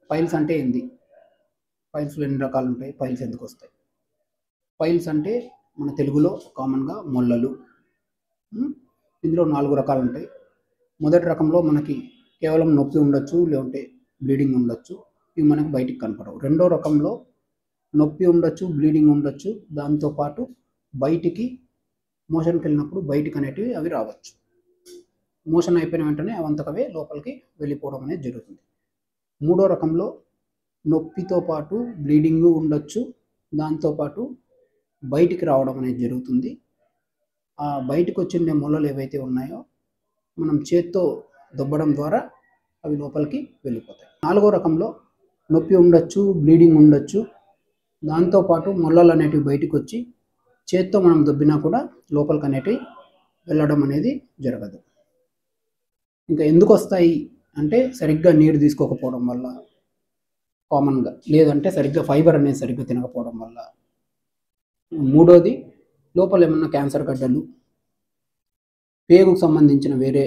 Piles అంటే ఏంది? పైల్స్‌లో ఎన్ని రకాలు ఉంటాయి? పైల్స్ ఎందుకు వస్తాయి? పైల్స్ అంటే మన తెలుగులో కామన్‌గా మొల్లలు. ఇందులో 4 రకాలు ఉంటాయి. మొదటి రకంలో మనకి కేవలం నొప్పి ఉండొచ్చు, లేదంటే బ్లీడింగ్ ఉండొచ్చు. ఇవి మనకు బయటికి కనపడవు. రెండో రకంలో నొప్పి ఉండొచ్చు, బ్లీడింగ్ ఉండొచ్చు. దాంతో పాటు బయటికి మోషన్‌కి వెళ్ళినప్పుడు బయటికి అనేటివి అవి రావచ్చు. మోషన్ అయిపోయిన వెంటనే అవంతకవే లోపలికి వెళ్ళిపోవడం అనేది జరుగుతుంది. మూడో రకంలో నొప్పితో పాటు బ్లీడింగు ఉండొచ్చు. దాంతో పాటు బయటికి రావడం అనేది జరుగుతుంది. ఆ బయటకు వచ్చిండే మొలలు ఏవైతే ఉన్నాయో మనం చేత్తో దొబ్బడం ద్వారా అవి లోపలికి వెళ్ళిపోతాయి. నాలుగో రకంలో నొప్పి ఉండొచ్చు, బ్లీడింగ్ ఉండొచ్చు. దాంతో పాటు మొలలు అనేటివి బయటకు వచ్చి చేత్తో మనం దొబ్బినా కూడా లోపలికి అనేటివి వెళ్ళడం అనేది జరగదు. ఇంకా ఎందుకు వస్తాయి అంటే సరిగ్గా నీరు తీసుకోకపోవడం వల్ల కామన్‌గా, లేదంటే సరిగ్గా ఫైబర్ అనేది సరిగ్గా తినకపోవడం వల్ల. మూడోది లోపల ఏమన్నా క్యాన్సర్ గడ్డలు, పేగుకు సంబంధించిన వేరే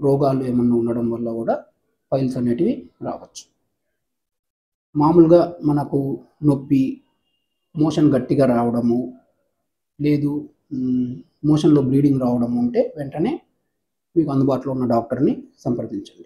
రోగాలు ఏమన్నా ఉండడం వల్ల కూడా పైల్స్ అనేటివి రావచ్చు. మామూలుగా మనకు నొప్పి, మోషన్ గట్టిగా రావడము, లేదు మోషన్‌లో బ్లీడింగ్ రావడం ఉంటే వెంటనే మీకు అందుబాటులో ఉన్న డాక్టర్‌ని సంప్రదించండి.